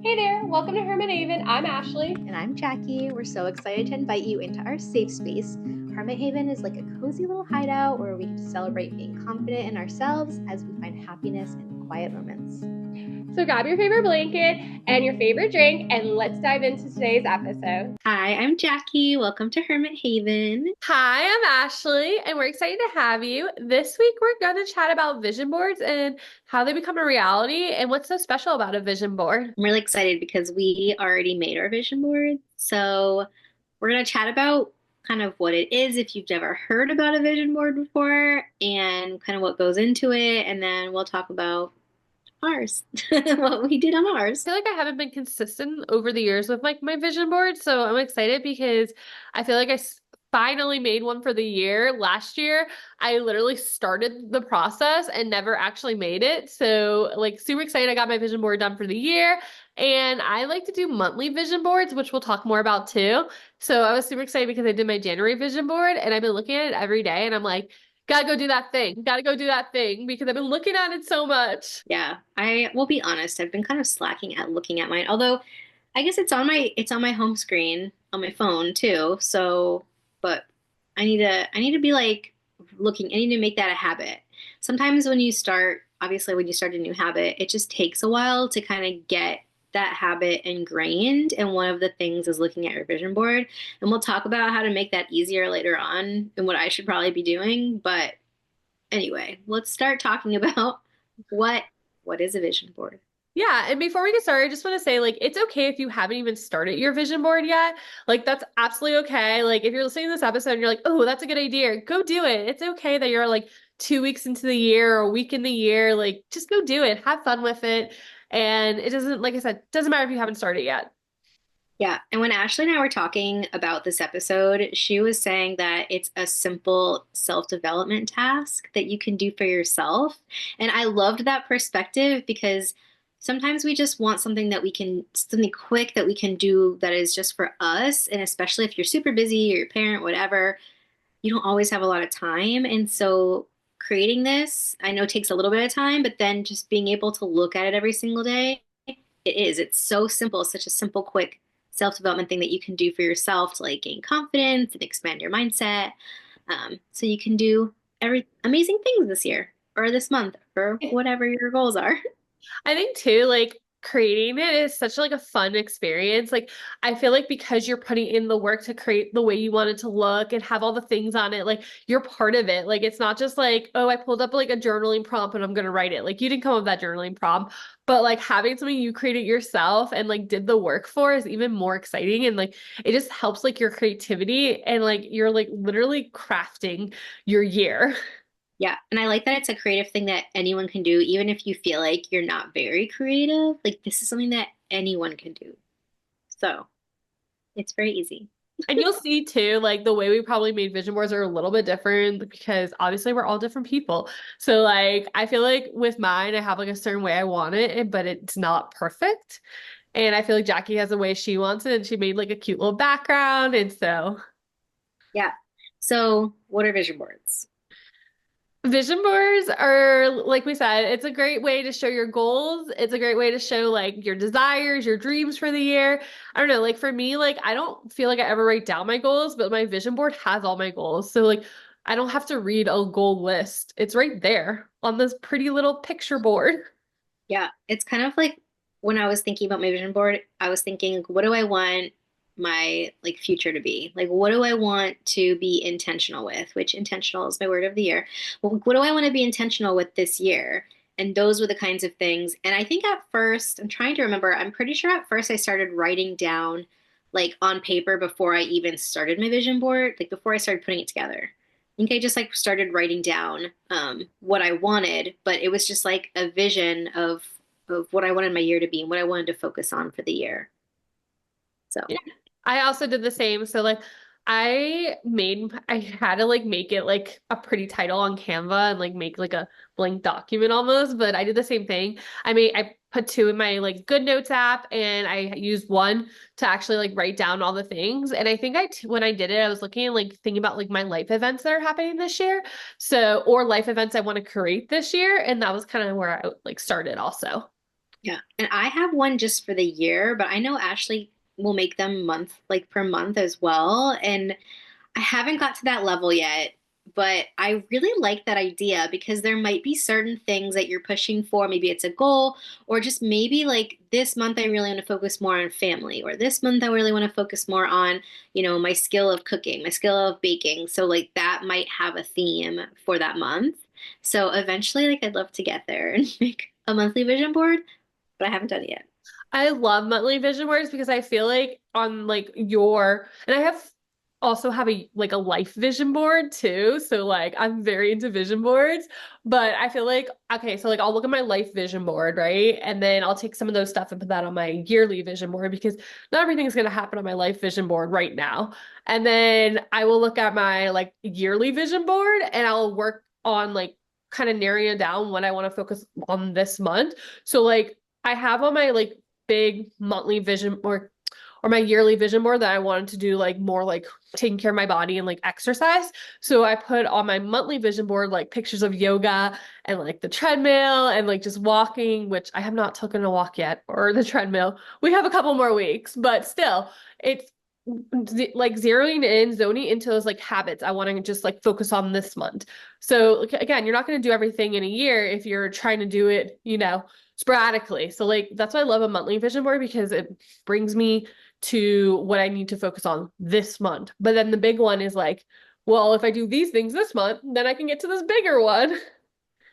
Hey there, welcome to Herman Haven. I'm Ashley. And I'm Jacqui. We're so excited to invite you into our safe space. Hermit Haven is like a cozy little hideout where we can celebrate being confident in ourselves as we find happiness in quiet moments. So grab your favorite blanket and your favorite drink, and let's dive into today's episode. Hi, I'm Jacqui. Welcome to Hermit Haven. Hi, I'm Ashley, and we're excited to have you. This week, we're going to chat about vision boards and how they become a reality and what's so special about a vision board. I'm really excited because we already made our vision board. So we're going to chat about kind of what it is if you've never heard about a vision board before and kind of what goes into it. And then we'll talk about ours, what we did on ours. I feel like I haven't been consistent over the years with like my vision board, so I'm excited because I feel like finally made one for the year. Last year, I literally started the process and never actually made it. So like super excited I got my vision board done for the year. And I like to do monthly vision boards, which we'll talk more about too. So I was super excited because I did my January vision board and I've been looking at it every day and I'm like, gotta go do that thing. Gotta go do that thing because I've been looking at it so much. Yeah, I will be honest, I've been kind of slacking at looking at mine. Although I guess it's on my home screen on my phone too. So, but I need to be like looking, I need to make that a habit. Sometimes when you start, obviously when you start a new habit, it just takes a while to kind of get that habit ingrained. And one of the things is looking at your vision board. And we'll talk about how to make that easier later on and what I should probably be doing. But anyway, let's start talking about what what is a vision board? Yeah, and before we get started, I just want to say, like, it's okay if you haven't even started your vision board yet. Like, that's absolutely okay. Like, if you're listening to this episode and you're like, oh, that's a good idea, go do it. It's okay that you're like 2 weeks into the year or a week in the year. Like, just go do it. Have fun with it. And it doesn't, like I said, doesn't matter if you haven't started yet. Yeah, and when Ashley and I were talking about this episode, she was saying that it's a simple self-development task that you can do for yourself. And I loved that perspective because sometimes we just want something that we can, something quick that we can do that is just for us. And especially if you're super busy or your parent, whatever, you don't always have a lot of time. And so creating this, I know takes a little bit of time, but then just being able to look at it every single day, it is. It's so simple, such a simple, quick self-development thing that you can do for yourself to like gain confidence and expand your mindset. So you can do every amazing things this year or this month or whatever your goals are. I think too, like creating it is such like a fun experience. Like I feel like because you're putting in the work to create the way you want it to look and have all the things on it, like you're part of it. Like it's not just like, oh, I pulled up like a journaling prompt and I'm gonna write it. Like you didn't come up with that journaling prompt, but like having something you created yourself and like did the work for is even more exciting. And like it just helps like your creativity and like you're like literally crafting your year. Yeah, and I like that it's a creative thing that anyone can do, even if you feel like you're not very creative. Like this is something that anyone can do. So it's very easy. And you'll see too, like the way we probably made vision boards are a little bit different because obviously we're all different people. So like I feel like with mine, I have like a certain way I want it, but it's not perfect. And I feel like Jacqui has a way she wants it and she made like a cute little background. And so Yeah. So what are vision boards? vision boards are, like we said, it's a great way to show your goals. It's a great way to show like your desires, your dreams for the year. I don't know, like for me, like I don't feel like I ever write down my goals, but my vision board has all my goals. So like I don't have to read a goal list. It's right there on this pretty little picture board. Yeah, it's kind of like when I was thinking about my vision board, I was thinking, like, what do I want my like future to be? Like, what do I want to be intentional with? Which intentional is my word of the year. Well, what do I want to be intentional with this year? And those were the kinds of things. And I think at first, I'm trying to remember, I'm pretty sure at first I started writing down like on paper before I even started my vision board, like before I started putting it together. I think I just like started writing down what I wanted, but it was just like a vision of what I wanted my year to be and what I wanted to focus on for the year. So Yeah. I also did the same. So like I had to like make it like a pretty title on Canva and like make like a blank document almost, but I did the same thing. I put two in my like Good Notes app and I used one to actually like write down all the things. And I think when I did it, I was looking and like thinking about like my life events that are happening this year. So, or life events I want to create this year. And that was kind of where I like started also. Yeah. And I have one just for the year, but I know Ashley will make them month, like per month as well. And I haven't got to that level yet, but I really like that idea because there might be certain things that you're pushing for. Maybe it's a goal, or just maybe like this month I really want to focus more on family, or this month I really want to focus more on, my skill of cooking, my skill of baking. So like that might have a theme for that month. So eventually, like I'd love to get there and make a monthly vision board, but I haven't done it yet. I love monthly vision boards because I feel like on like your and I have also have a like a life vision board too. So like I'm very into vision boards, but I feel like okay, so like I'll look at my life vision board, right? And then I'll take some of those stuff and put that on my yearly vision board because not everything is going to happen on my life vision board right now. And then I will look at my like yearly vision board and I'll work on like kind of narrowing down what I want to focus on this month. So like I have on my like big monthly vision or my yearly vision board that I wanted to do like more like taking care of my body and like exercise. So I put on my monthly vision board like pictures of yoga and like the treadmill and like just walking, which I have not taken a walk yet, or the treadmill. We have a couple more weeks, but still, it's like zeroing in, zoning into those like habits I want to just like focus on this month. So again, you're not going to do everything in a year if you're trying to do it, sporadically. So like that's why I love a monthly vision board because it brings me to what I need to focus on this month. But then the big one is like, well, if I do these things this month, then I can get to this bigger one.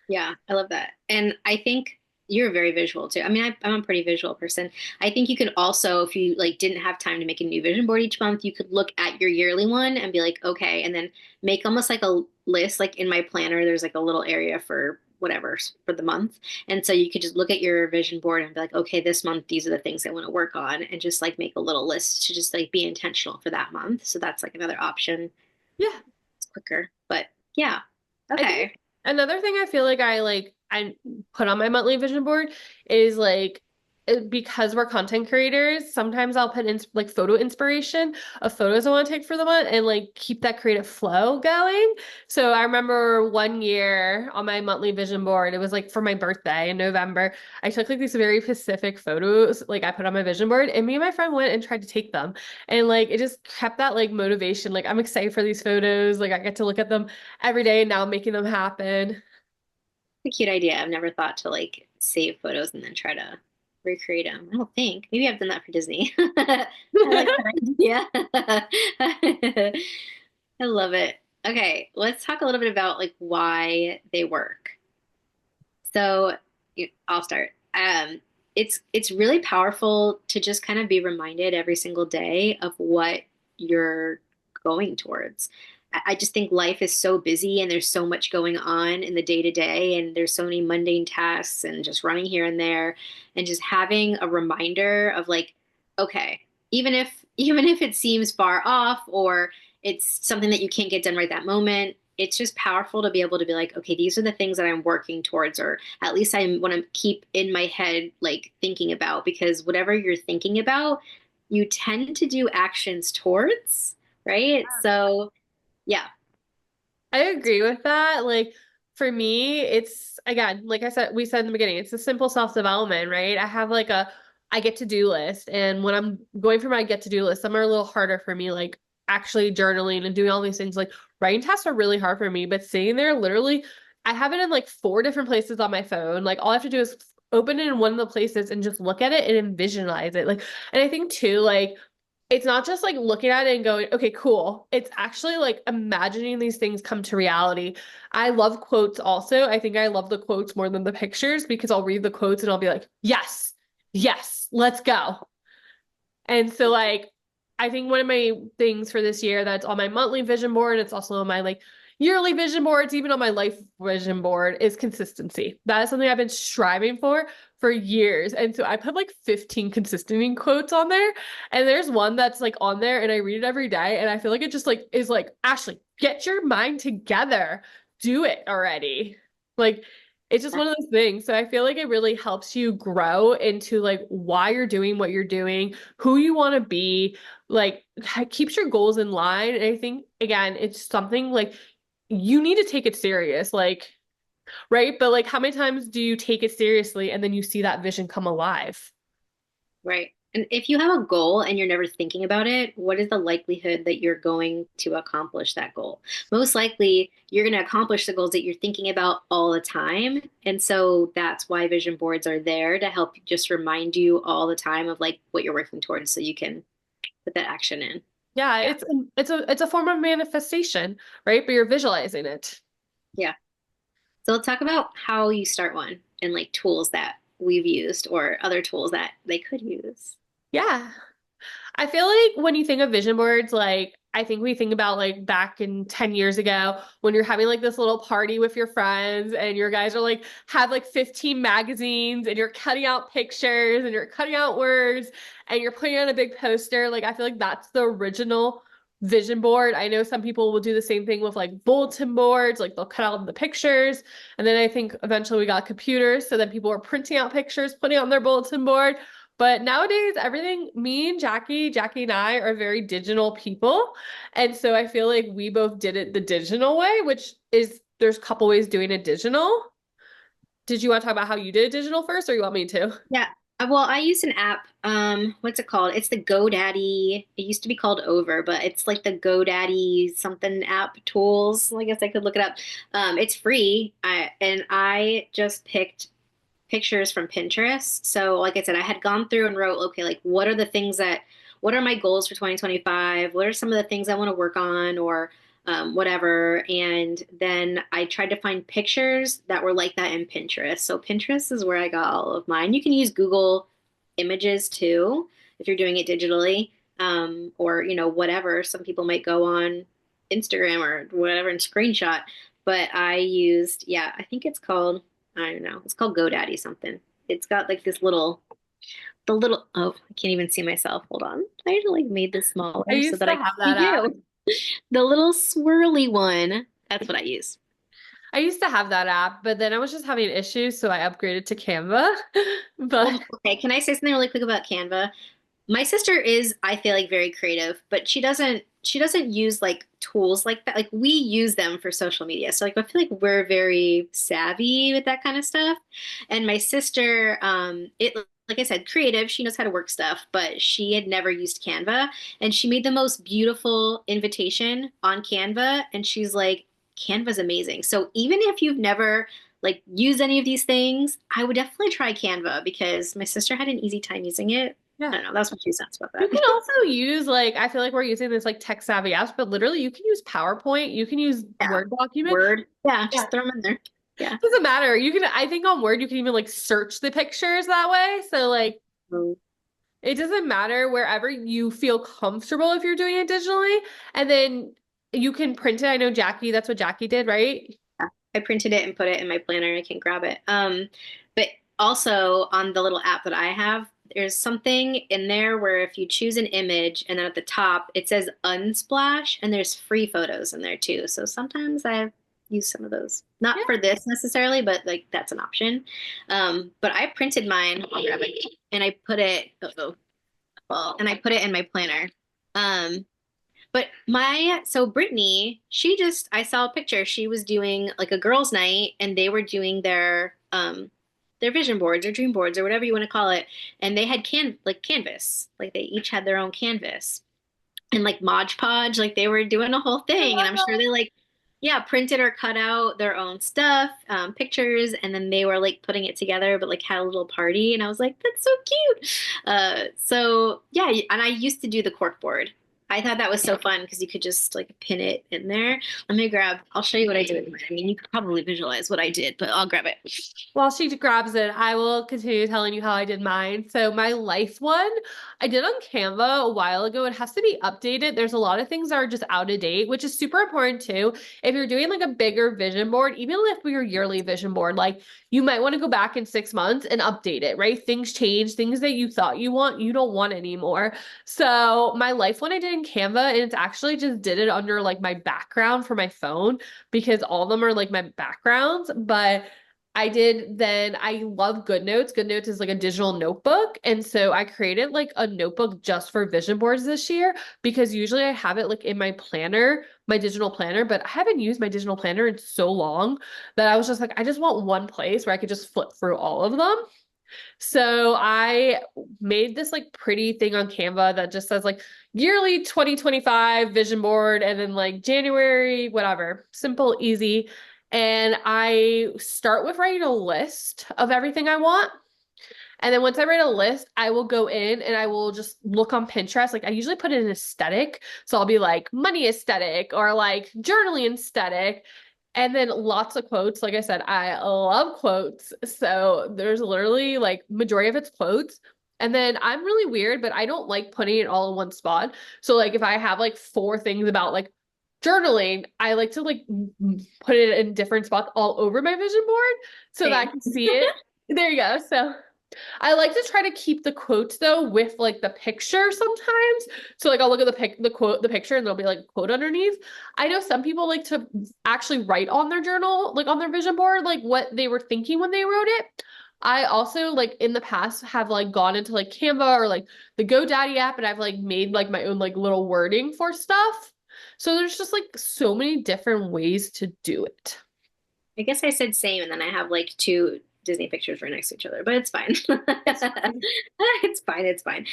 Yeah, I love that. And I think you're very visual too. I mean, I'm a pretty visual person. I think you could also, if you like didn't have time to make a new vision board each month, you could look at your yearly one and be like, okay, and then make almost like a list. Like in my planner, there's like a little area for whatever for the month. And so you could just look at your vision board and be like, okay, this month, these are the things I want to work on, and just like make a little list to just like be intentional for that month. So that's like another option. Yeah. It's quicker, but yeah. I think Okay. another thing I feel like I put on my monthly vision board is like because we're content creators, sometimes I'll put in like photo inspiration of photos I want to take for the month and like keep that creative flow going. So I remember one year on my monthly vision board, it was like for my birthday in November. I took like these very specific photos, like I put on my vision board, and me and my friend went and tried to take them. And like it just kept that like motivation. Like I'm excited for these photos. Like I get to look at them every day and now I'm making them happen. A cute idea. I've never thought to like save photos and then try to recreate them. I don't think. Maybe I've done that for Disney. I like that idea. I love it. Okay, let's talk a little bit about like why they work. So I'll start. It's really powerful to just kind of be reminded every single day of what you're going towards. I just think life is so busy and there's so much going on in the day to day, and there's so many mundane tasks and just running here and there, and just having a reminder of like, okay, even if it seems far off or it's something that you can't get done right that moment, it's just powerful to be able to be like, okay, these are the things that I'm working towards, or at least I want to keep in my head, like thinking about, because whatever you're thinking about, you tend to do actions towards, right? So, yeah. I agree with that. Like for me, it's again, like we said in the beginning, it's a simple self-development, right? I have like I get to do list. And when I'm going for my get to do list, some are a little harder for me, like actually journaling and doing all these things. Like writing tasks are really hard for me, but sitting there literally, I have it in like four different places on my phone. Like all I have to do is open it in one of the places and just look at it and visualize it. Like, and I think too, like it's not just like looking at it and going, okay, cool. It's actually like imagining these things come to reality. I love quotes also. I think I love the quotes more than the pictures because I'll read the quotes and I'll be like, yes, yes, let's go. And so like I think one of my things for this year that's on my monthly vision board, it's also on my like yearly vision boards, even on my life vision board, is consistency. That is something I've been striving for years. And so I put like 15 consistent quotes on there. And there's one that's like on there and I read it every day. And I feel like it just like is like, Ashley, get your mind together. Do it already. Like it's just one of those things. So I feel like it really helps you grow into like why you're doing what you're doing, who you want to be, like keeps your goals in line. And I think again, it's something like you need to take it serious. Like right? But like, how many times do you take it seriously and then you see that vision come alive? Right. And if you have a goal and you're never thinking about it, what is the likelihood that you're going to accomplish that goal? Most likely, you're going to accomplish the goals that you're thinking about all the time. And so that's why vision boards are there to help just remind you all the time of like what you're working towards so you can put that action in. Yeah, Yeah. it's a form of manifestation, right? But you're visualizing it. Yeah. So let's talk about how you start one and like tools that we've used or other tools that they could use. Yeah. I feel like when you think of vision boards, like I think we think about like back in 10 years ago when you're having like this little party with your friends and your guys are like have like 15 magazines and you're cutting out pictures and you're cutting out words and you're putting on a big poster. Like I feel like that's the original vision board. I know some people will do the same thing with like bulletin boards, like they'll cut out the pictures. And then I think eventually we got computers. So then people were printing out pictures, putting on their bulletin board. But nowadays, everything, me and Jacqui and I are very digital people. And so I feel like we both did it the digital way, which is there's a couple ways doing it digital. Did you want to talk about how you did it digital first, or you want me to? Yeah. Well, I use an app. What's it called? It's the GoDaddy. It used to be called Over, but it's like the GoDaddy something app tools. I guess I could look it up. It's free. I just picked pictures from Pinterest. So, like I said, I had gone through and wrote, okay, like what are my goals for 2025? What are some of the things I want to work on or whatever. And then I tried to find pictures that were like that in Pinterest. So Pinterest is where I got all of mine. You can use Google Images too if you're doing it digitally, or whatever. Some people might go on Instagram or whatever and screenshot. But I used, yeah, I think it's called, I don't know, it's called GoDaddy something. It's got like this oh, I can't even see myself. Hold on. I like made this I smaller so used that to I can have see that app. you. The little swirly one. That's what I use. I used to have that app, but then I was just having issues, so I upgraded to Canva. But Well, okay, can I say something really quick about Canva? My sister is, I feel like, very creative, but she doesn't use like tools like that. Like we use them for social media. So like I feel like we're very savvy with that kind of stuff. And my sister, it like I said, creative, she knows how to work stuff, but she had never used Canva. And she made the most beautiful invitation on Canva. And she's like, Canva's amazing. So even if you've never like use any of these things, I would definitely try Canva because my sister had an easy time using it. I yeah. don't know. That's what she sounds about You that. can also use like I feel like we're using this like tech savvy apps, but literally you can use PowerPoint, you can use Yeah. Word document. Word. Yeah, Yeah. just throw them in there. Yeah. Doesn't matter. You can I think on Word you can even like search the pictures that way. So like Mm, it doesn't matter wherever you feel comfortable if you're doing it digitally. And then you can print it. I know Jacqui, that's what Jacqui did, right? yeah. I printed it and put it in my planner. I can grab it. But also on the little app that I have, there's something in there where if you choose an image and then at the top it says unsplash and there's free photos in there too. So sometimes I use some of those. Not for this necessarily, but like that's an option. But I printed mine. I'll grab it. And I put it, and I put it in my planner. Um, so Brittany, I saw a picture. She was doing like a girls' night and they were doing their vision boards or dream boards or whatever you want to call it. And they had canvas. Like they each had their own canvas and like Mod Podge, like they were doing a whole I thing. And love I'm sure that. they like, yeah, printed or cut out their own stuff, pictures, and then they were like putting it together, but like had a little party. And I was like, that's so cute. So yeah, and I used to do the cork board. I thought that was so fun because you could just like pin it in there. I'll show you what I did with mine. I mean, you could probably visualize what I did, but I'll grab it. While she grabs it, I will continue telling you how I did mine. So my life one, I did on Canva a while ago. It has to be updated. There's a lot of things that are just out of date, which is super important too. If you're doing like a bigger vision board, even if we your yearly vision board, like you might want to go back in 6 months and update it, right? Things change, things that you thought you want, you don't want anymore. So my life one I did in Canva, and it's actually just did it under like my background for my phone because all of them are like my backgrounds, but I did then I love GoodNotes. GoodNotes is like a digital notebook. And so I created like a notebook just for vision boards this year because usually I have it like in my planner, my digital planner, but I haven't used my digital planner in so long that I was just like, I just want one place where I could just flip through all of them. So I made this like pretty thing on Canva that just says like yearly 2025 vision board and then like January, whatever, simple, easy. And I start with writing a list of everything I want. And then once I write a list, I will go in and I will just look on Pinterest. Like I usually put it in aesthetic. So I'll be like money aesthetic or like journaling aesthetic. And then lots of quotes. Like I said, I love quotes. So there's literally like majority of it's quotes. And then I'm really weird, but I don't like putting it all in one spot. So like if I have like four things about like journaling, I like to like put it in different spots all over my vision board so that I Same. can see it. There you go. So I like to try to keep the quotes though with like the picture sometimes. So like I'll look at the quote, the picture, and there'll be like a quote underneath. I know some people like to actually write on their journal, like on their vision board, like what they were thinking when they wrote it. I also like in the past have like gone into like Canva or like the GoDaddy app and I've like made like my own like little wording for stuff. So there's just like so many different ways to do it. I guess I said same, and then I have like two Disney pictures right next to each other, but it's fine. It's fine. It's fine. It's fine.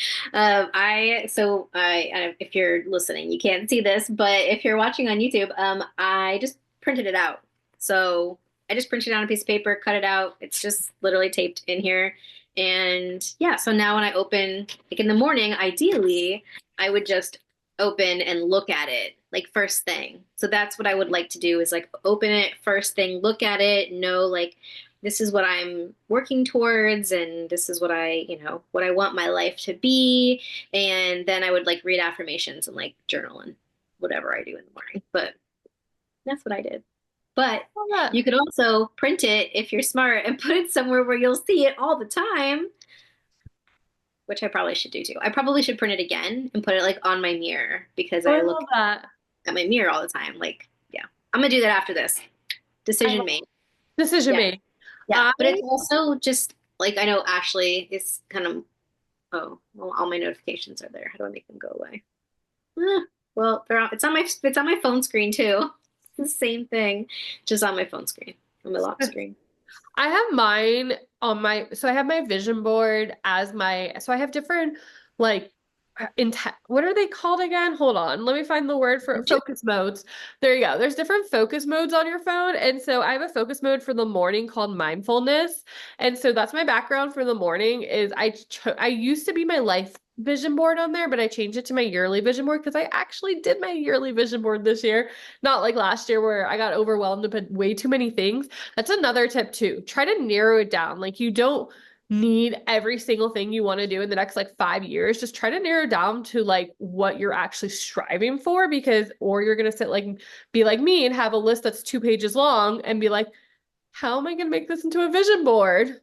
If you're listening, you can't see this, but if you're watching on YouTube, I just printed it out. So I just printed it on a piece of paper, cut it out. It's just literally taped in here. And yeah, so now when I open, like in the morning, ideally, I would just open and look at it like first thing. So that's what I would like to do is like open it first thing, look at it, know like this is what I'm working towards and this is what what I want my life to be. And then I would like read affirmations and like journal and whatever I do in the morning. But that's what I did. But Love that. you could also print it if you're smart and put it somewhere where you'll see it all the time, which I probably should do too. I probably should print it again and put it like on my mirror because Oh, I I look love that. at my mirror all the time. Like, yeah, I'm gonna do that after this. I Decision love made. decision Yeah, made. yeah. I But it's also just like I know Ashley is kind of, oh, well, all my notifications are there. How do I make them go away? Well, it's on my phone screen too. It's the same thing, just on my phone screen, on my lock screen. I have mine on my, so I have my vision board as my, so I have different like what are they called again? Hold on. Let me find the word for focus modes. There you go. There's different focus modes on your phone. And so I have a focus mode for the morning called mindfulness. And so that's my background for the morning is I used to be my life vision board on there, but I changed it to my yearly vision board because I actually did my yearly vision board this year, not like last year where I got overwhelmed with way too many things. That's another tip too. Try to narrow it down. Like you don't need every single thing you want to do in the next like 5 years. Just try to narrow down to like what you're actually striving for because, or you're going to sit like, be like me and have a list that's 2 pages long and be like, how am I going to make this into a vision board?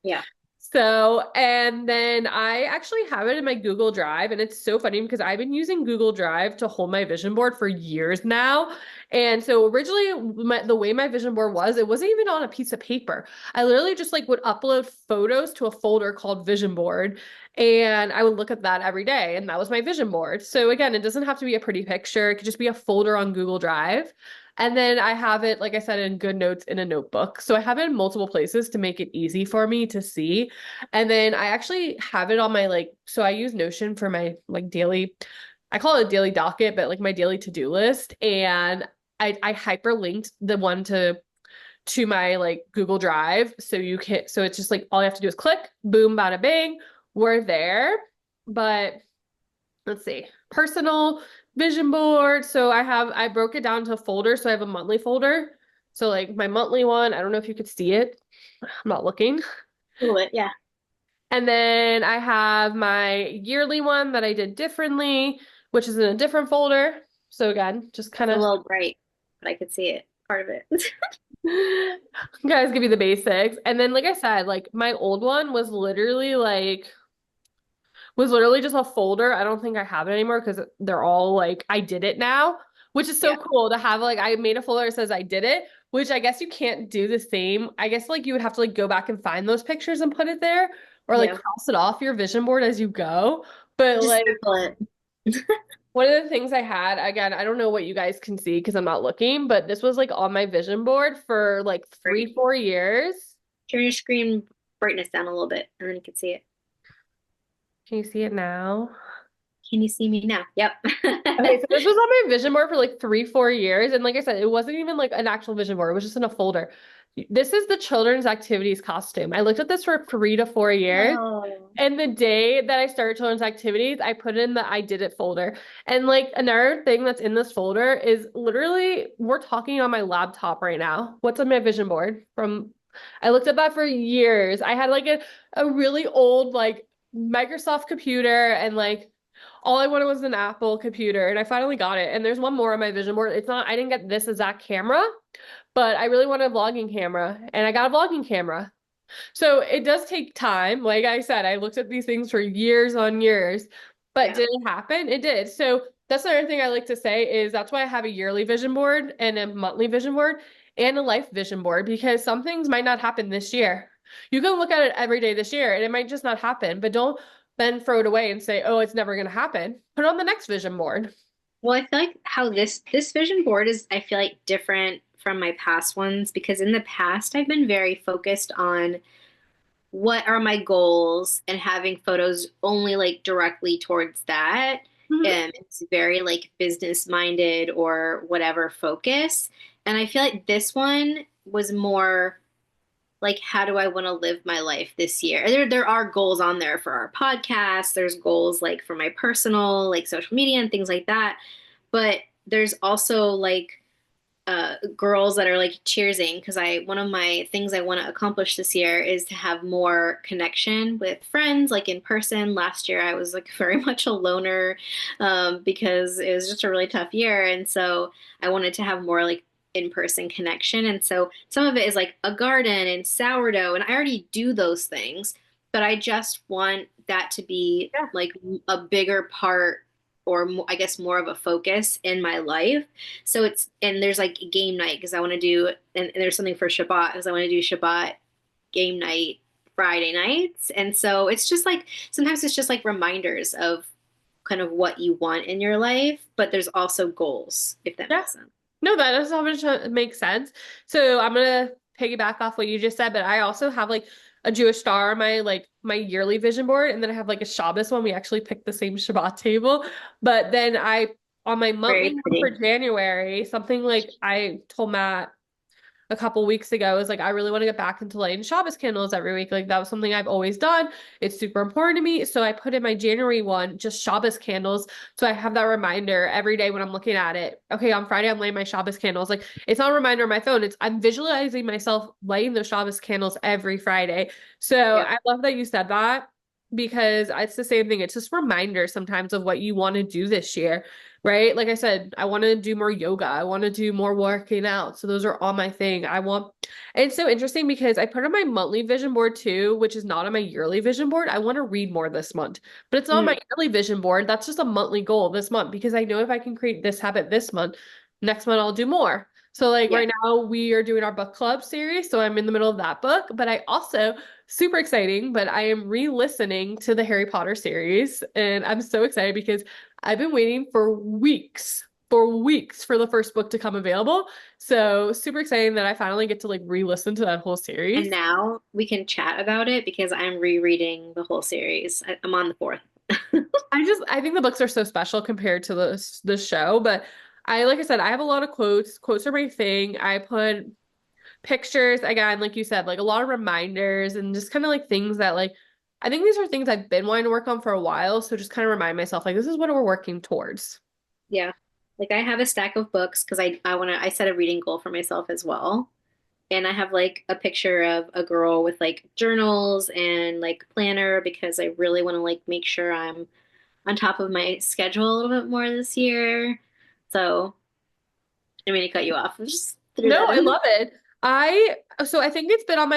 Yeah. So, and then I actually have it in my Google Drive, and it's so funny because I've been using Google Drive to hold my vision board for years now. And so originally the way my vision board was, it wasn't even on a piece of paper. I literally just like would upload photos to a folder called vision board, and I would look at that every day, and that was my vision board. So again, it doesn't have to be a pretty picture. It could just be a folder on Google Drive. And then I have it, like I said, in GoodNotes in a notebook. So I have it in multiple places to make it easy for me to see. And then I actually have it on my like, so I use Notion for my like daily, I call it a daily docket, but like my daily to-do list. And I hyperlinked the one to my like Google Drive. So you can, so it's just like all you have to do is click, boom, bada bing, we're there. But let's see, personal vision board. So I broke it down to folders. So I have a monthly folder. So like my monthly one, I don't know if you could see it. I'm not looking. A little bit, yeah. And then I have my yearly one that I did differently, which is in a different folder. So again, just kind It's a of little bright, but I could see it, part of it. guys give you the basics. And then like I said, like my old one was literally just a folder. I don't think I have it anymore because they're all like I did it now, which is so Yeah. cool to have like I made a folder that says I did it, which I guess you can't do the same. I guess like you would have to like go back and find those pictures and put it there or like Yeah. cross it off your vision board as you go. But Just like circle it. one of the things I had, again, I don't know what you guys can see because I'm not looking, but this was like on my vision board for like Right. 3, 4 years. Turn your screen brightness down a little bit and then you can see it. Can you see it now? Can you see me now? Yep. Okay, so this was on my vision board for like 3, 4 years. And like I said, it wasn't even like an actual vision board, it was just in a folder. This is the children's activities costume. I looked at this for 3 to 4 years. Oh, And the day that I started children's activities, I put in the I did it folder. And like another thing that's in this folder is literally we're talking on my laptop right now. What's on my vision board from I looked at that for years. I had like a really old like Microsoft computer and like all I wanted was an Apple computer and I finally got it. And there's one more on my vision board. It's not I didn't get this exact camera, but I really wanted a vlogging camera and I got a vlogging camera. So it does take time. Like I said, I looked at these things for years on years, but yeah. did it happen? It did. So that's another thing I like to say is that's why I have a yearly vision board and a monthly vision board and a life vision board because some things might not happen this year. You can look at it every day this year and it might just not happen, but don't then throw it away and say, oh, it's never going to happen. Put it on the next vision board. Well, I feel like how this vision board is, I feel like different from my past ones because in the past I've been very focused on what are my goals and having photos only like directly towards that. Mhm. It's very like business minded or whatever focus. And I feel like this one was more like how do I want to live my life this year? There are goals on there for our podcast. There's goals like for my personal like social media and things like that. But there's also like girls that are like cheersing because I one of my things I want to accomplish this year is to have more connection with friends like in person. Last year I was like very much a loner because it was just a really tough year, and so I wanted to have more like in-person connection. And so some of it is like a garden and sourdough, and I already do those things, but I just want that to be Yeah. like a bigger part or I guess more of a focus in my life. So it's and there's like game night because I want to do and there's something for Shabbat because I want to do Shabbat game night Friday nights. And so it's just like sometimes it's just like reminders of kind of what you want in your life, but there's also goals, if that Yeah. makes sense. No, that does how much makes sense. So I'm gonna piggyback off what you just said, but I also have like a Jewish star on my like my yearly vision board, and then I have like a Shabbos one. We actually picked the same Shabbat table, but then I on my monthly Very one for pretty. January, something like I told Matt a couple weeks ago is like I really want to get back into lighting Shabbos candles every week. Like that was something I've always done. It's super important to me. So I put in my January one just Shabbos candles. So I have that reminder every day when I'm looking at it. Okay, on Friday I'm lighting my Shabbos candles. Like it's not a reminder on my phone. It's I'm visualizing myself lighting those Shabbos candles every Friday. So Yep. I love that you said that because it's the same thing. It's just reminder sometimes of what you want to do this year, right? Like I said, I want to do more yoga. I want to do more working out. So those are all my thing. And it's so interesting because I put on my monthly vision board too, which is not on my yearly vision board. I want to read more this month, but it's not on Mm, my yearly vision board. That's just a monthly goal this month because I know if I can create this habit this month, next month I'll do more. So like yeah. right now we are doing our book club series. So I'm in the middle of that book, but I also super exciting, but I am re-listening to the Harry Potter series and I'm so excited because I've been waiting for weeks for the first book to come available. So super exciting that I finally get to like re-listen to that whole And series. now we can chat about it because I'm rereading the whole series. I'm on the fourth. I think the books are so special compared to the show, but I like I said, I have a lot of quotes. Quotes are my thing. I put pictures again, like you said, like a lot of reminders and just kind of like things that like I think these are things I've been wanting to work on for a while. So just kind of remind myself like this is what we're working towards. Yeah. Like I have a stack of books because I want to I set a reading goal for myself as well. And I have like a picture of a girl with like journals and like planner because I really want to like make sure I'm on top of my schedule a little bit more this year. So I mean to cut you off. I just threw No, that I in. love it. I think it's been on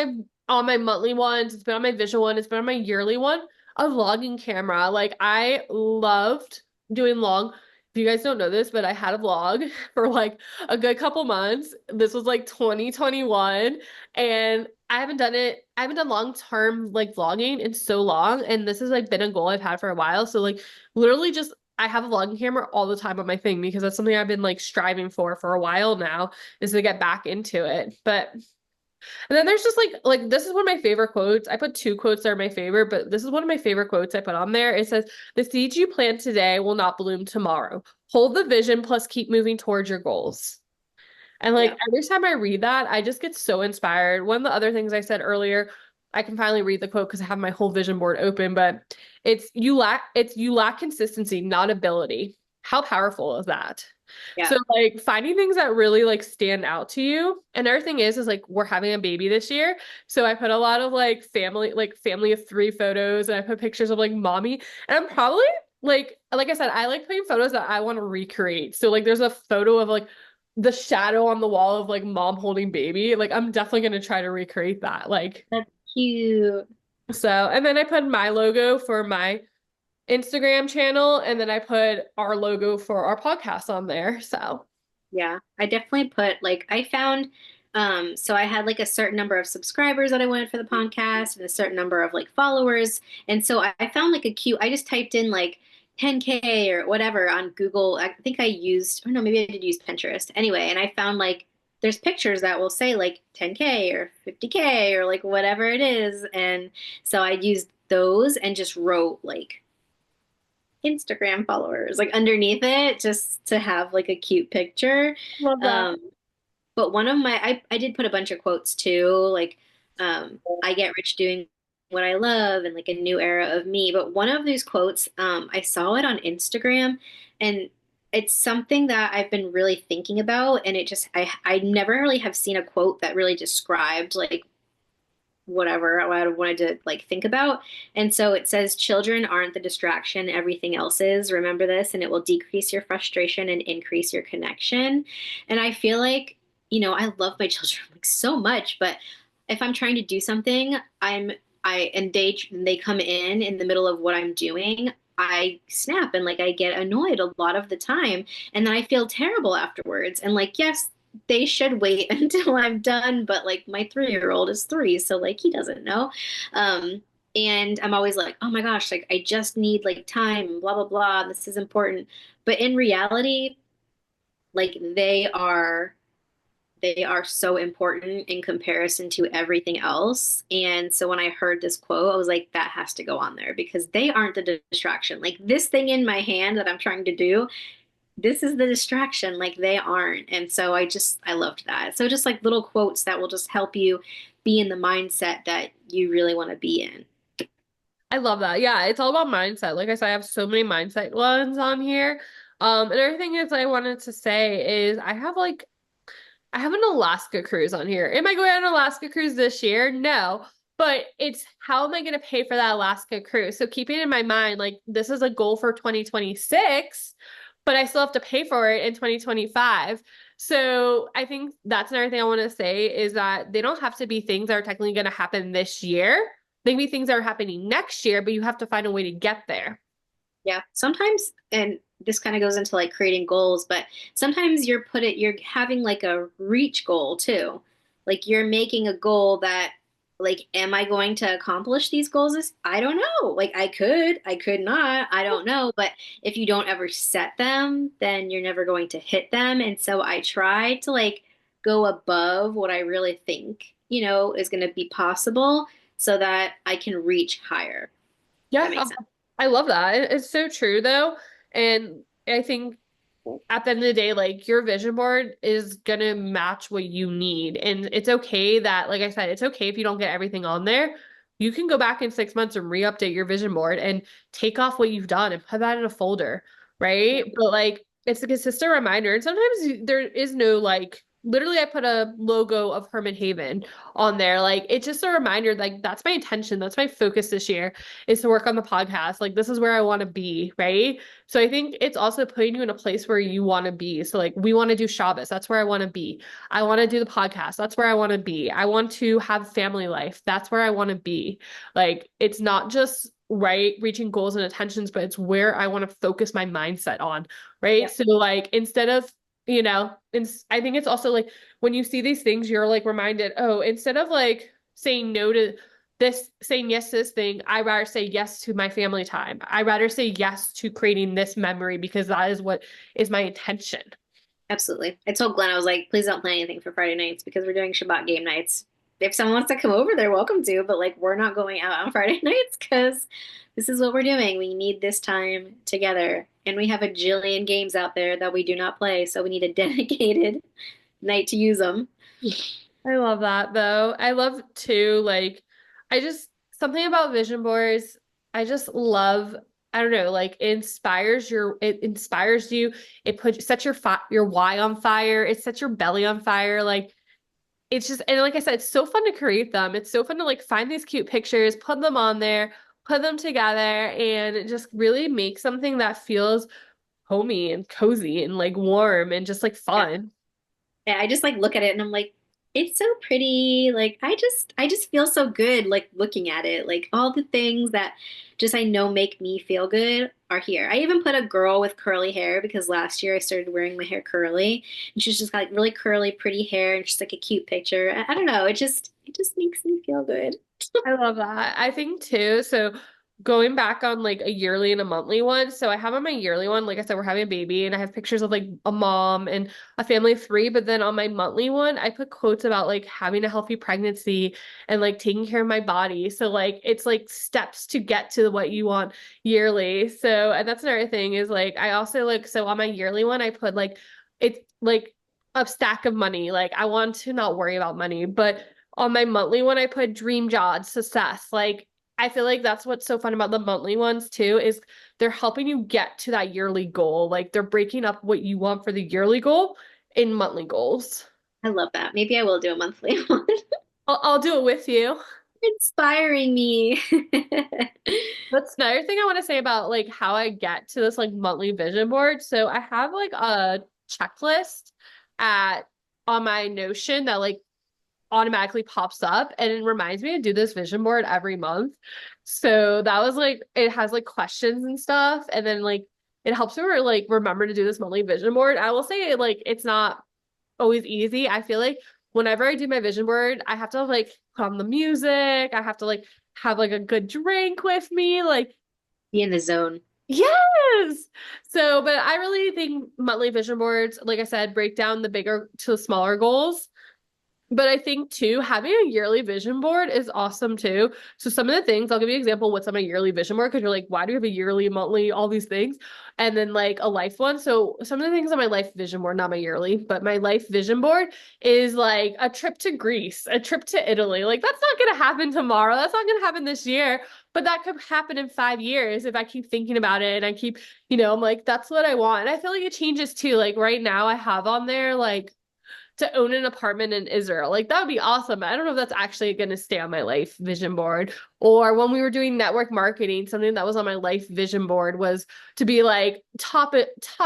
my monthly ones, it's been on my visual one, it's been on my yearly one, a vlogging camera. Like I loved doing long you guys don't know this, but I had a vlog for like a good couple months. This was like 2021, and I haven't done long-term like vlogging in so long, and this has like been a goal I've had for a while. So like literally just I have a vlogging camera all the time on my thing because that's something I've been like striving for a while now, is to get back into it. But and then there's just like this is one of my favorite quotes. I put two quotes that are my favorite, but this is one of my favorite quotes I put on there. It says, "The seeds you plant today will not bloom tomorrow. Hold the vision plus keep moving towards your goals." And like Yeah. every time I read that, I just get so inspired. One of the other things I said earlier, I can finally read the quote because I have my whole vision board open, but it's you lack consistency, not ability. How powerful is that? Yeah. So like finding things that really like stand out to you. Another thing is like we're having a baby this year. So I put a lot of like family of three photos, and I put pictures of like mommy. And I'm probably like I said, I like putting photos that I want to recreate. So like there's a photo of like the shadow on the wall of like mom holding baby. Like I'm definitely gonna try to recreate that. Like That's cute. so, and then I put my logo for my Instagram channel, and then I put our logo for our podcast on there. So Yeah, I definitely put like I found so I had like a certain number of subscribers that I wanted for the podcast and a certain number of like followers. And so I found like a cute I just typed in like 10K or whatever on Google. I think I used, oh no, maybe I did use Pinterest. Anyway, and I found like there's pictures that will say like 10K or 50K or like whatever it is. And so I used those and just wrote like Instagram followers like underneath it just to have like a cute picture. love that. Um, but one of my I did put a bunch of quotes too, like I get rich doing what I love and like a new era of me. But one of these quotes, I saw it on Instagram and it's something that I've been really thinking about and it just I never really have seen a quote that really described like whatever I wanted to like think about. And so it says, children aren't the distraction, everything else is. Remember this, and it will decrease your frustration and increase your connection. And I feel like, you know, I love my children like so much, but if I'm trying to do something, and they come in the middle of what I'm doing. I snap and like I get annoyed a lot of the time and then I feel terrible afterwards. And like, yes, they should wait until I'm done, but like my 3-year-old is 3, so like he doesn't know. Um, and I'm always like, oh my gosh, like I just need like time, blah, blah, blah. This is important. But in reality, like they are so important in comparison to everything else. And so when I heard this quote, I was like, that has to go on there because they aren't the distraction. Like this thing in my hand that I'm trying to do, this is the distraction, like they aren't. And so I loved that. So just like little quotes that will just help you be in the mindset that you really want to be in. I love that. Yeah, it's all about mindset. Like I said, I have so many mindset ones on here. Another thing is I wanted to say is I have an Alaska cruise on here. Am I going on an Alaska cruise this year? No. But it's how am I going to pay for that Alaska cruise? So keeping in my mind, like this is a goal for 2026, but I still have to pay for it in 2025. So I think that's another thing I want to say is that they don't have to be things that are technically going to happen this year. They can be things that are happening next year, but you have to find a way to get there. Yeah. Sometimes, and this kind of goes into like creating goals, but sometimes you're having like a reach goal too. Like you're making a goal that like, am I going to accomplish these goals? I don't know. Like I could not, I don't know. But if you don't ever set them, then you're never going to hit them. And so I try to like go above what I really think, is going to be possible so that I can reach higher. That Yeah, makes sense. I love that. It's so true though. And I think at the end of the day, like your vision board is gonna match what you need. And it's okay that, like I said, it's okay if you don't get everything on there. You can go back in 6 months and re-update your vision board and take off what you've done and put that in a folder, right? Yeah. But like it's a consistent reminder. And sometimes there is no like literally I put a logo of Herman Haven on there. Like it's just a reminder, like that's my intention. That's my focus this year is to work on the podcast. Like this is where I want to be, right? So I think it's also putting you in a place where you want to be. So like we want to do Shabbos. That's where I want to be. I want to do the podcast. That's where I want to be. I want to have family life. That's where I want to be. Like it's not just right, reaching goals and attentions, but it's where I want to focus my mindset on, right? Yep. So like instead of, I think it's also like when you see these things, you're like reminded, oh, instead of like saying no to this, saying yes to this thing, I rather say yes to my family time. I rather say yes to creating this memory because that is what is my intention. Absolutely. I told Glenn, I was like, please don't plan anything for Friday nights because we're doing Shabbat game nights. If someone wants to come over, they're welcome to, but like, we're not going out on Friday nights because this is what we're doing. We need this time together. And we have a jillion games out there that we do not play, so we need a dedicated night to use them. I love that though. I love too, like, I just, something about vision boards, I just love, I don't know, like it inspires you. It puts, sets your why on fire. It sets your belly on fire. Like, it's just, and like I said, it's so fun to create them. It's so fun to like find these cute pictures, put them on there, put them together, and just really make something that feels homey and cozy and like warm and just like Yeah. fun. Yeah, I just like look at it and I'm like, it's so pretty. Like I just feel so good like looking at it. Like all the things that just I know make me feel good are here. I even put a girl with curly hair because last year I started wearing my hair curly and she's just got like really curly, pretty hair and just like a cute picture. I don't know. It just makes me feel good. I love that. I think too. So going back on like a yearly and a monthly one. So I have on my yearly one, like I said, we're having a baby and I have pictures of like a mom and a family of three. But then on my monthly one, I put quotes about like having a healthy pregnancy and like taking care of my body. So like it's like steps to get to what you want yearly. So, and that's another thing is like I also like, so on my yearly one, I put like it's like a stack of money. Like I want to not worry about money, but on my monthly one, I put dream job success. Like, I feel like that's what's so fun about the monthly ones too, is they're helping you get to that yearly goal. Like, they're breaking up what you want for the yearly goal in monthly goals. I love that. Maybe I will do a monthly one. I'll do it with you. Inspiring me. That's another thing I want to say about like how I get to this like monthly vision board. So I have like a checklist at on my Notion that like automatically pops up and it reminds me to do this vision board every month. So that was like it has like questions and stuff and then like it helps me like remember to do this monthly vision board. I will say like it's not always easy. I feel like whenever I do my vision board, I have to like put on the music. I have to like have like a good drink with me. Like Be in the zone. yes. So, but I really think monthly vision boards, like I said, break down the bigger to the smaller goals. But I think too, having a yearly vision board is awesome too. So some of the things, I'll give you an example of what's on my yearly vision board because you're like, why do you have a yearly, monthly, all these things? And then like a life one. So some of the things on my life vision board, not my yearly, but my life vision board is like a trip to Greece, a trip to Italy. Like that's not gonna happen tomorrow. That's not gonna happen this year. But that could happen in 5 years if I keep thinking about it and I keep, I'm like, that's what I want. And I feel like it changes too. Like right now I have on there like to own an apartment in Israel. Like that would be awesome. I don't know if that's actually going to stay on my life vision board. Or when we were doing network marketing, something that was on my life vision board was to be like top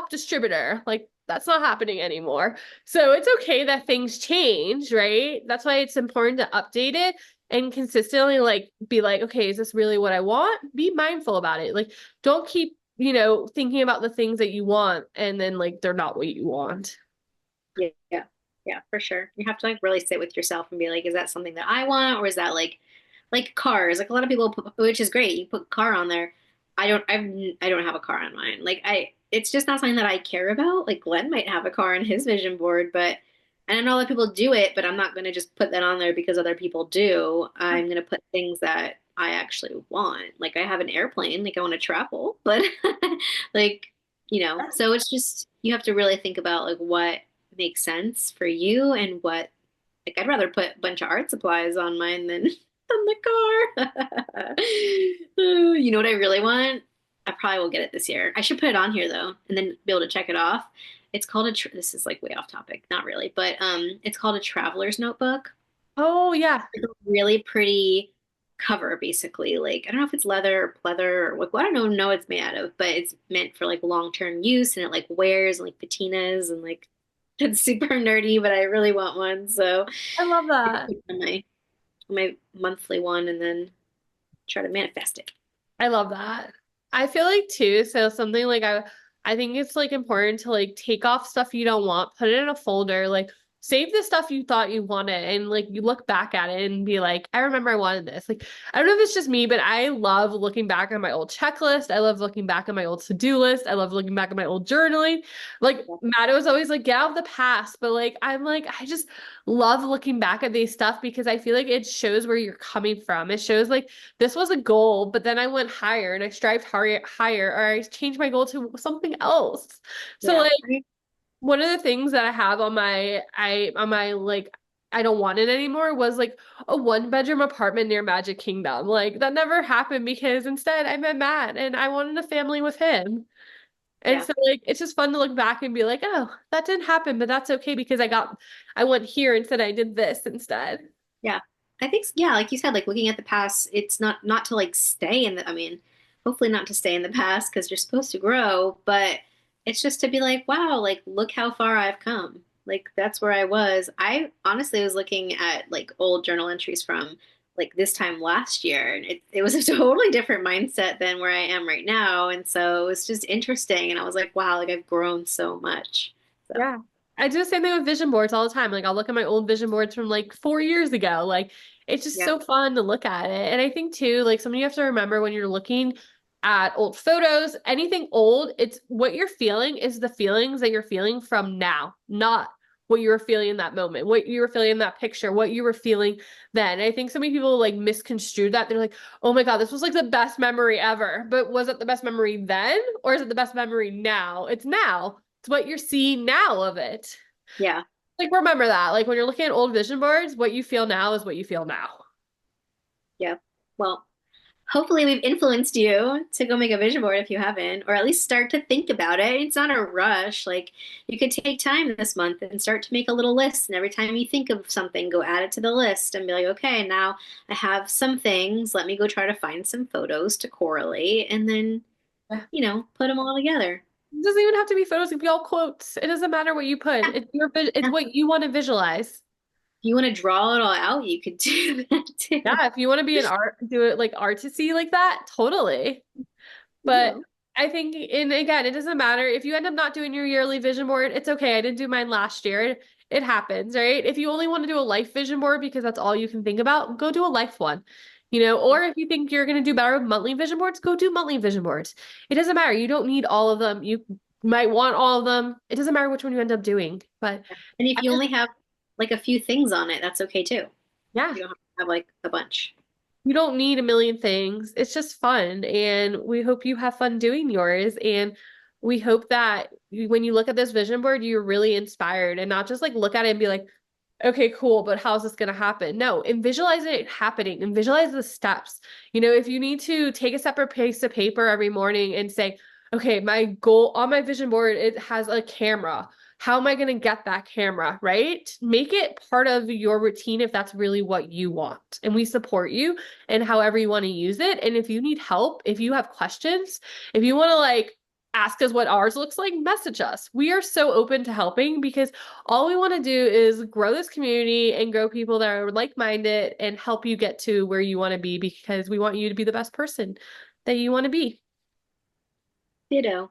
distributor. Like that's not happening anymore. So it's okay that things change, right? That's why it's important to update it and consistently like be like, okay, is this really what I want? Be mindful about it. Like don't keep, thinking about the things that you want and then like they're not what you want. Yeah, yeah, yeah, for sure. You have to like really sit with yourself and be like, is that something that I want, or is that like cars? Like a lot of people put, which is great. You put car on there. I don't have a car on mine. It's just not something that I care about. Like Glenn might have a car on his vision board, but and I know other people do it, but I'm not going to just put that on there because other people do. I'm going to put things that I actually want. Like I have an airplane, like I want to travel, but like, so it's just you have to really think about like what makes sense for you and what like I'd rather put a bunch of art supplies on mine than than the car. You know what I really want? I probably will get it this year. I should put it on here though, and then be able to check it off. It's called this is like way off topic, not really, but it's called a traveler's notebook. Oh yeah. It's a really pretty cover, basically. Like I don't know if it's leather or pleather or what I don't know what it's made out of, but it's meant for like long-term use and it like wears and like patinas and like it's super nerdy, but I really want one. So I love I can that. put it on my monthly one and then try to manifest it. I love that. I feel like too, so something like I think it's like important to like take off stuff you don't want, put it in a folder, like save the stuff you thought you wanted and like you look back at it and be like, I remember I wanted this. Like I don't know if it's just me, but I love looking back on my old checklist. I love looking back on my old to-do list. I love looking back at my old journaling. Like Matt was always like, get out of the past, but like I'm like, I just love looking back at these stuff because I feel like it shows where you're coming from. It shows like this was a goal, but then I went higher and I strived higher, or I changed my goal to something else. So Yeah. like one of the things that I have on my like I don't want it anymore was like a 1 bedroom apartment near Magic Kingdom. Like that never happened because instead I met Matt and I wanted a family with him. And Yeah. so like it's just fun to look back and be like, oh, that didn't happen, but that's okay because I went here instead I did this instead. Yeah. I think, yeah, like you said, like looking at the past, it's not to like stay in the, I mean, hopefully not to stay in the past because you're supposed to grow, but it's just to be like, wow, like look how far I've come. Like that's where I was. I honestly was looking at like old journal entries from like this time last year, and it was a totally different mindset than where I am right now. And so it was just interesting. And I was like, wow, like I've grown so much. So Yeah. I do the same thing with vision boards all the time. Like I'll look at my old vision boards from like 4 years ago. Like it's just yeah, so fun to look at it. And I think too, like something you have to remember when you're looking at old photos, anything old, it's what you're feeling is the feelings that you're feeling from now, not what you were feeling in that moment, what you were feeling in that picture, what you were feeling then. I think so many people like misconstrue that. They're like, oh my God, this was like the best memory ever. But was it the best memory then? Or is it the best memory now? It's now. It's what you're seeing now of it. yeah, Like remember that. Like when you're looking at old vision boards, what you feel now is what you feel now. yeah. Well, hopefully we've influenced you to go make a vision board if you haven't, or at least start to think about it. It's not a rush. Like you could take time this month and start to make a little list. And every time you think of something, go add it to the list and be like, okay, now I have some things. Let me go try to find some photos to correlate and then, Yeah. put them all together. It doesn't even have to be photos, it can be all quotes. It doesn't matter what you put. Yeah, It's yeah. what you want to visualize. If you want to draw it all out, you could do that too. Yeah, if you want to be an art, do it like artisy like that, totally. But No. I think, and again, it doesn't matter if you end up not doing your yearly vision board. It's okay. I didn't do mine last year. It happens, right? If you only want to do a life vision board because that's all you can think about, go do a life one. Or if you think you're going to do better with monthly vision boards, go do monthly vision boards. It doesn't matter. You don't need all of them. You might want all of them. It doesn't matter which one you end up doing. But And if I you just, only have like a few things on it, that's okay too. yeah. You don't have to have like a bunch. You don't need a million things. It's just fun. And we hope you have fun doing yours. And we hope that when you look at this vision board, you're really inspired and not just like look at it and be like, okay, cool, but how's this going to happen? No, and visualize it happening and visualize the steps. If you need to take a separate piece of paper every morning and say, okay, my goal on my vision board, it has a camera. How am I going to get that camera, right? Make it part of your routine if that's really what you want. And we support you and however you want to use it. And if you need help, if you have questions, if you want to like ask us what ours looks like, message us. We are so open to helping because all we want to do is grow this community and grow people that are like-minded and help you get to where you want to be because we want you to be the best person that you want to be. Ditto.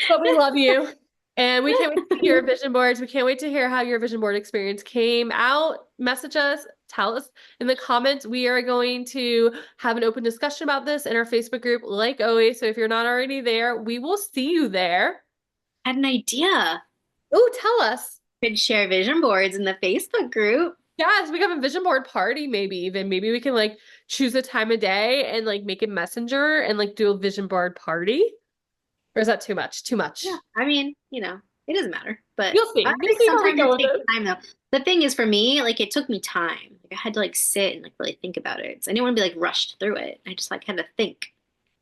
But we love you. And we can't wait to see your vision boards. We can't wait to hear how your vision board experience came out. Message us, tell us in the comments. We are going to have an open discussion about this in our Facebook group, like always. So if you're not already there, we will see you there. Had an idea. Oh, tell us. Could share vision boards in the Facebook group. Yes, we have a vision board party, maybe even. Maybe we can like choose a time of day and like make it messenger and like do a vision board party. Or is that too much? Too much. Yeah, I mean, it doesn't matter. But You'll see. I You'll think see where we sometimes go it with takes it. time though. The thing is for me, like it took me time. Like I had to like sit and like really think about it. So I didn't want to be like rushed through it. I just like had to think,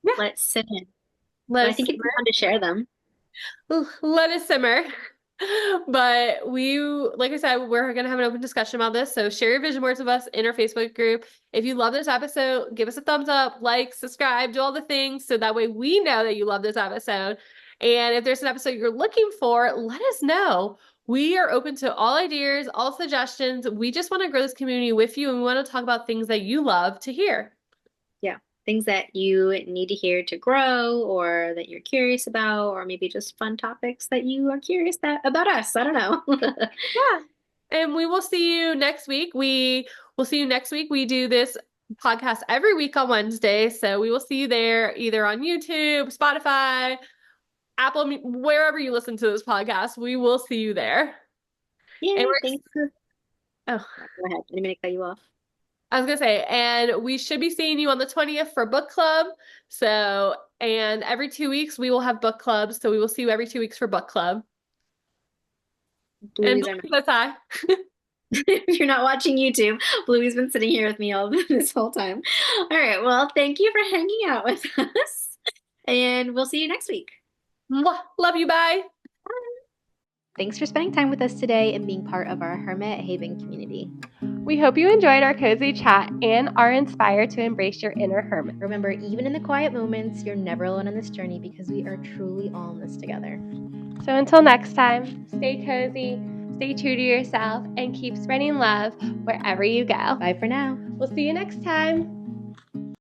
Yeah. let it sit in. Let But I us think it'd be fun to share them. let it simmer. But like I said, we're going to have an open discussion about this. So share your vision boards with us in our Facebook group. If you love this episode, give us a thumbs up, like, subscribe, do all the things. So that way we know that you love this episode. And if there's an episode you're looking for, let us know. We are open to all ideas, all suggestions. We just want to grow this community with you and we want to talk about things that you love to hear. Yeah. Things that you need to hear to grow or that you're curious about, or maybe just fun topics that you are curious about us. I don't know. Yeah. And we will see you next week. We will see you next week. We do this podcast every week on Wednesday. So we will see you there either on YouTube, Spotify, Apple, wherever you listen to this podcast. We will see you there. And Yeah, we're, thanks for, oh, go ahead. I didn't mean to cut you off. I was gonna say, and we should be seeing you on the 20th for book club. So, and every 2 weeks we will have book clubs. So we will see you every 2 weeks for book club. And Bluey's our Blue says hi. if you're not watching YouTube, Bluey's been sitting here with me all this whole time. All right. Well, thank you for hanging out with us, and we'll see you next week. Mwah. Love you. Bye. Thanks for spending time with us today and being part of our Hermit Haven community. We hope you enjoyed our cozy chat and are inspired to embrace your inner hermit. Remember, even in the quiet moments, you're never alone on this journey because we are truly all in this together. So until next time, stay cozy, stay true to yourself, and keep spreading love wherever you go. Bye for now. We'll see you next time.